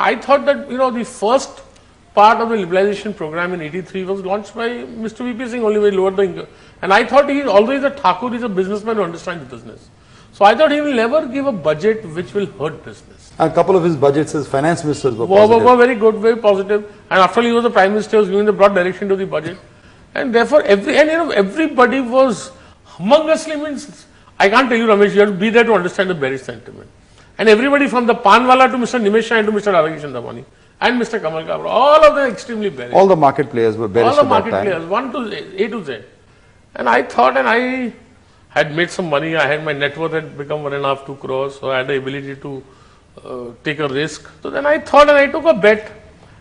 I thought that, the first part of the liberalization program in 83 was launched by Mr. VP Singh, only by lowered the income. And I thought although he's a Thakur, he's a businessman who understands the business. So I thought he will never give a budget which will hurt business. And a couple of his budgets as finance ministers were positive. Were very good, very positive. And after all, he was the prime minister, he was giving the broad direction to the budget. And therefore, everybody was humongously, means, I can't tell you, Ramesh, you have to be there to understand the bearish sentiment. And everybody from the Panwala to Mr. Nimesh Shah and to Mr. Radhakishan Damani and Mr. Kamal Kabra, all of them extremely bearish. All the market players were bearish. All the market players, one to A to Z. And I thought, and I had made some money, my net worth had become 1.5, 2 crores, so I had the ability to take a risk. So then I thought, and I took a bet.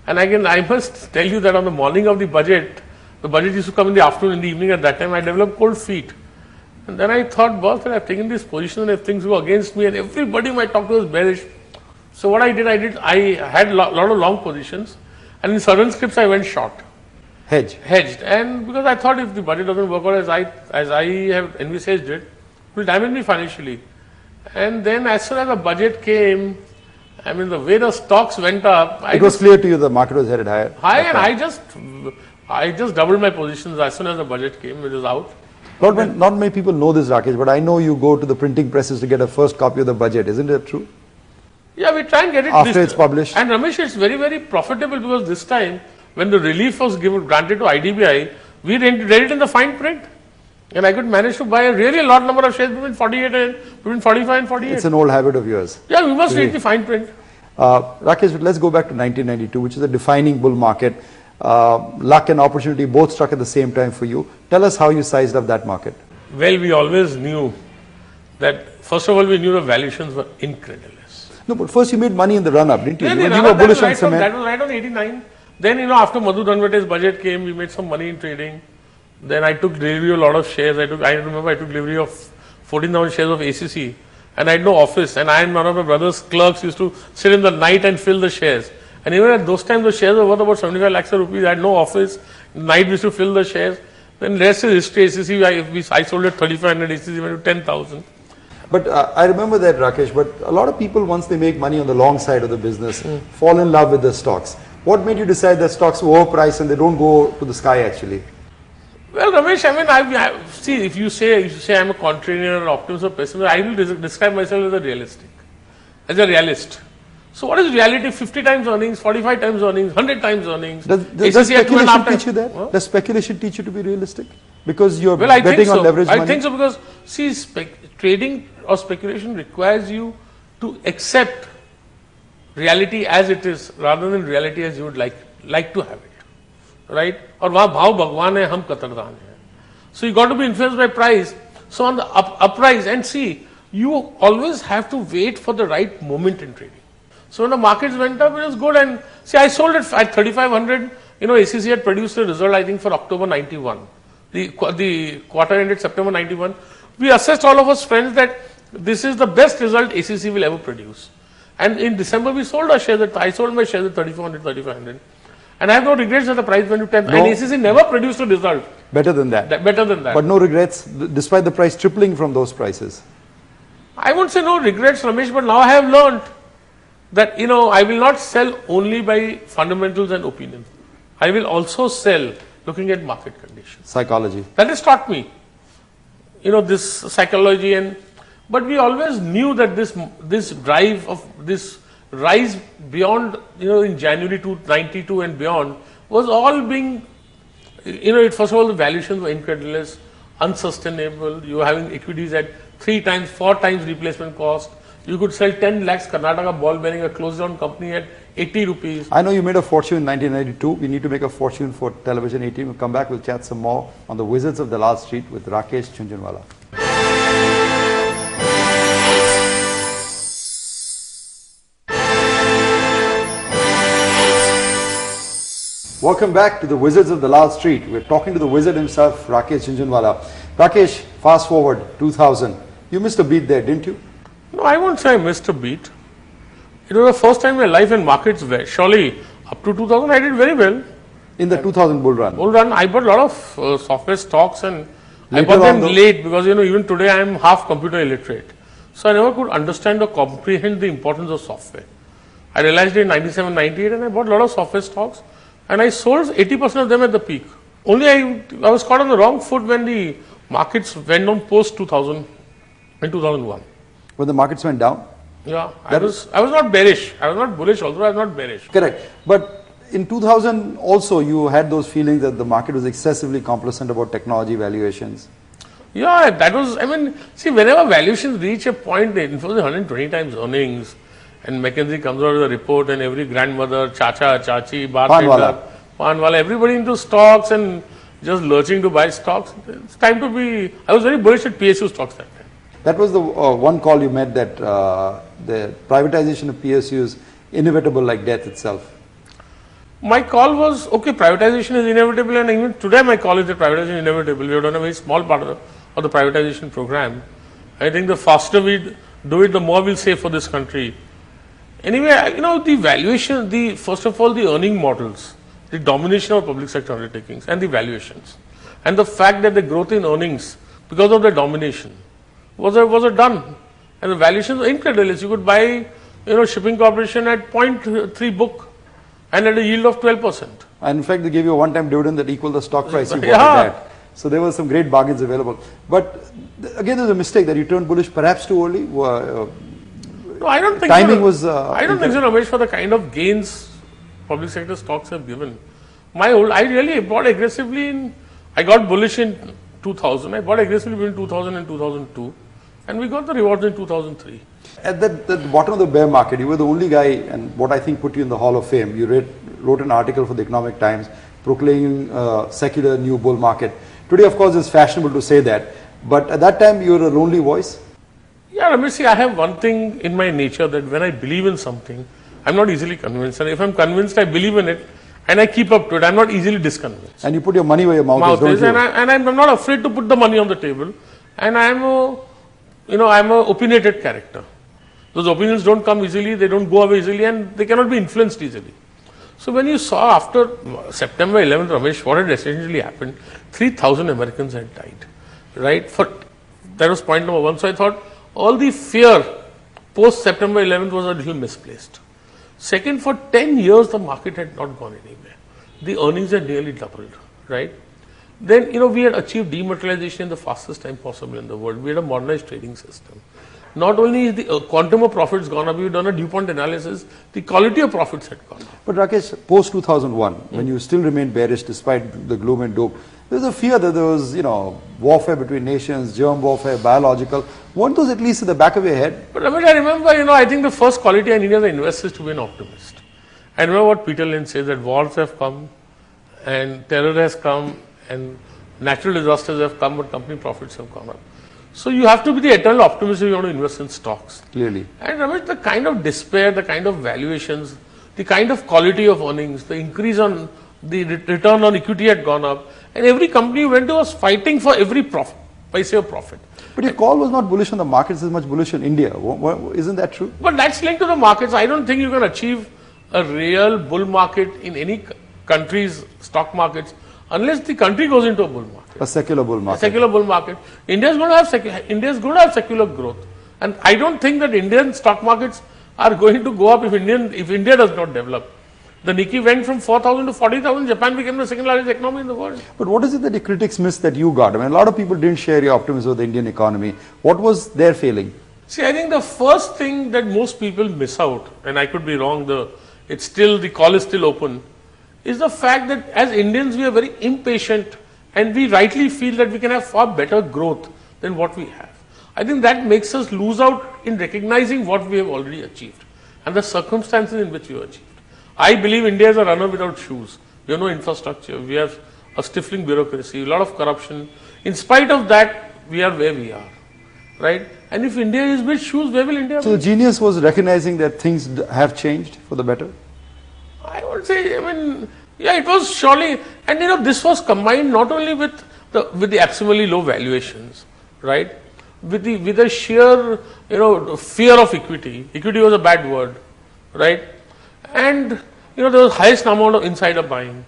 And again, I must tell you that on the morning of the budget used to come in the afternoon, in the evening. At that time, I developed cold feet. And then I thought, boss, that I've taken this position, and if things go against me, and everybody might talk to us bearish. So what I had a lot of long positions, and in certain scripts I went short. Hedged. And because I thought if the budget doesn't work out as I have envisaged it, it will damage me financially. And then as soon as the budget came, I mean, the way the stocks went up, it was clear to you the market was headed higher. And I just doubled my positions as soon as the budget came, which was out. Not many people know this, Rakesh, but I know you go to the printing presses to get a first copy of the budget. Isn't it true? Yeah, we try and get it after it's published. And Ramesh, it's very, very profitable because this time, when the relief was granted to IDBI, we read it in the fine print. And I could manage to buy a really large number of shares between 45 and 48. It's an old habit of yours. Yeah, we must read the fine print. Rakesh, let's go back to 1992, which is a defining bull market. Luck and opportunity both struck at the same time for you. Tell us how you sized up that market. Well, we always knew that, first of all, we knew the valuations were incredulous. No, but first you made money in the run-up, didn't you? Yeah, you were bullish on cement. That was right on 89. Then, after Madhu Dhanwate's budget came, we made some money in trading. Then I took delivery of a lot of shares. I remember I took delivery of 14,000 shares of ACC. And I had no office. And I and one of my brother's clerks used to sit in the night and fill the shares. And even at those times, the shares were worth about 75 lakhs of rupees. I had no office. At night, we used to fill the shares. Then rest is history. ACC, I sold at 3,500. ACC went to 10,000. But I remember that, Rakesh. But a lot of people, once they make money on the long side of the business, fall in love with the stocks. What made you decide that stocks were overpriced and they don't go to the sky actually? Well, Ramesh, I see, if you say I'm a contrarian or optimist or pessimist, I will describe myself as a realist. So what is reality? 50 times earnings, 45 times earnings, 100 times earnings. Does speculation teach you that? Huh? Does speculation teach you to be realistic? Because you're betting on leverage money? I think so, because see, trading or speculation requires you to accept reality as it is rather than reality as you would like to have it. Right? Or wahan bhav bhagwan hai, hum qatardan hai. So you got to be influenced by price. So on the uprise, and see, you always have to wait for the right moment in trading. So when the markets went up, it was good. And see, I sold it at 3,500. ACC had produced a result, I think, for October 91. The quarter ended September 91. We assessed, all of us friends, that this is the best result ACC will ever produce. And in December, we sold our shares. I sold my shares at 3,400, 3,500. And I have no regrets that the price went to 10. No. And ACC never produced a result. Better than that. Better than that. But no regrets, despite the price tripling from those prices. I won't say no regrets, Ramesh, but now I have learned that, I will not sell only by fundamentals and opinions. I will also sell looking at market conditions. Psychology. That has taught me, this psychology. But we always knew that this drive of this rise beyond, in January 92 and beyond, was all being, first of all, the valuations were incredulous, unsustainable. You were having equities at 3 times, 4 times replacement cost. You could sell 10 lakhs Karnataka ball bearing, a closed down company at 80 rupees. I know you made a fortune in 1992. We need to make a fortune for Television 18. We'll come back, we'll chat some more on the Wizards of Dalal Street with Rakesh Jhunjhunwala. Welcome back to the Wizards of Dalal Street. We're talking to the wizard himself, Rakesh Jhunjhunwala. Rakesh, fast forward 2000. You missed a beat there, didn't you? No, I won't say I missed a beat. It was the first time in my life in markets where, surely, up to 2000 I did very well. In the 2000 bull run? Bull run, I bought a lot of software stocks, and I bought them late because, even today I am half computer illiterate. So I never could understand or comprehend the importance of software. I realized it in 97, 98 and I bought a lot of software stocks and I sold 80% of them at the peak. Only I was caught on the wrong foot when the markets went down post 2000 in 2001. When the markets went down? Yeah, I was not bearish. I was not bullish, although I was not bearish. Correct. But in 2000 also you had those feelings that the market was excessively complacent about technology valuations. Yeah, that was, I mean, see, whenever valuations reach a point, it was 120 times earnings, and McKinsey comes out with a report, and every grandmother, chacha, chachi, bar trader, panwala, everybody into stocks and just lurching to buy stocks. It's time to be, I was very bullish at PSU stocks that time. That was the one call you made, that the privatization of PSU is inevitable like death itself. My call was, okay, privatization is inevitable, and even today my call is that privatization is inevitable. We have done a very small part of the privatization program. I think the faster we do it, the more we'll save for this country. Anyway, you know, the valuation, first of all, the earning models, the domination of public sector undertakings and the valuations, and the fact that the growth in earnings because of the domination was a done, and the valuations were incredible. You could buy, you know, shipping corporation at 0.3 book and at a yield of 12%. And in fact, they gave you a one-time dividend that equaled the stock price you bought Yeah. it at. So there were some great bargains available. But again, there's a mistake that you turned bullish perhaps too early. No, I don't think timing so. was. I don't think so, Ramesh, for the kind of gains public sector stocks have given. I really bought aggressively I got bullish in 2000. I bought aggressively between 2000 and 2002, and we got the rewards in 2003. At the bottom of the bear market, you were the only guy, and what I think put you in the Hall of Fame. You wrote an article for the Economic Times proclaiming secular new bull market. Today, of course, it's fashionable to say that, but at that time, you were a lonely voice. Yeah, Ramesh, see, I have one thing in my nature that when I believe in something, I'm not easily convinced. And if I'm convinced, I believe in it, and I keep up to it. I'm not easily disconvinced. And you put your money where your mouth is, don't you? And I'm not afraid to put the money on the table. And I'm a opinionated character. Those opinions don't come easily, they don't go away easily, and they cannot be influenced easily. So when you saw after September 11th, Ramesh, what had essentially happened, 3,000 Americans had died, right? That was point number one. So I thought all the fear post September 11th was a little misplaced. Second, for 10 years, the market had not gone anywhere. The earnings had nearly doubled, right? Then, we had achieved dematerialization in the fastest time possible in the world. We had a modernized trading system. Not only is the quantum of profits gone up, we've done a DuPont analysis, the quality of profits had gone up. But Rakesh, post 2001, when you still remained bearish despite the gloom and doom, there was a fear that there was, warfare between nations, germ warfare, biological. Weren't those at least at the back of your head? But I remember, I think the first quality I need as an investor is to be an optimist. I remember what Peter Lynch says, that wars have come, and terror has come, and natural disasters have come, but company profits have gone up. So you have to be the eternal optimist if you want to invest in stocks. Clearly. And Ramesh, the kind of despair, the kind of valuations, the kind of quality of earnings, the increase on the return on equity had gone up, and every company you went to was fighting for every profit, paise of profit. But your call was not bullish on the markets as much bullish on India. Isn't that true? But that's linked to the markets. I don't think you can achieve a real bull market in any country's stock markets unless the country goes into a bull market. A secular bull market. A secular bull market. India is going to have secular growth, and I don't think that Indian stock markets are going to go up if India does not develop. The Nikkei went from 4,000 to 40,000. Japan became the second largest economy in the world. But what is it that the critics missed that you got? A lot of people didn't share your optimism of the Indian economy. What was their failing? See, I think the first thing that most people miss out, and I could be wrong, the call is still open, is the fact that as Indians we are very impatient, and we rightly feel that we can have far better growth than what we have. I think that makes us lose out in recognizing what we have already achieved and the circumstances in which we have achieved. I believe India is a runner without shoes. We have no infrastructure. We have a stifling bureaucracy, a lot of corruption. In spite of that, we are where we are, right? And if India is with shoes, where will India be? So the genius was recognizing that things have changed for the better? I would say, yeah, it was surely, and this was combined not only with the absurdly low valuations, right? With the sheer, fear of equity. Equity was a bad word, right? And there was highest amount of insider buying,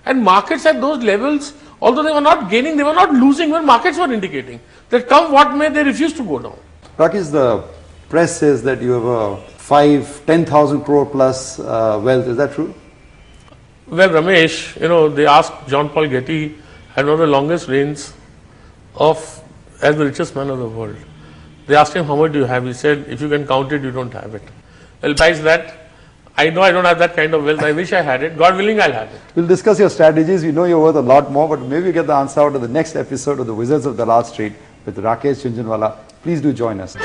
and markets at those levels, although they were not gaining, they were not losing. When markets were indicating that come what may, they refused to go down. Rakesh, the press says that you have a 10,000 crore plus wealth. Is that true? Well, Ramesh, they asked John Paul Getty had one of the longest reigns as the richest man of the world. They asked him, how much do you have? He said, if you can count it, you don't have it. Well, besides that, I know I don't have that kind of wealth. I wish I had it. God willing, I'll have it. We'll discuss your strategies. We know you're worth a lot more, but maybe we get the answer out of the next episode of the Wizards of Dalal Street with Rakesh Jhunjhunwala. Please do join us.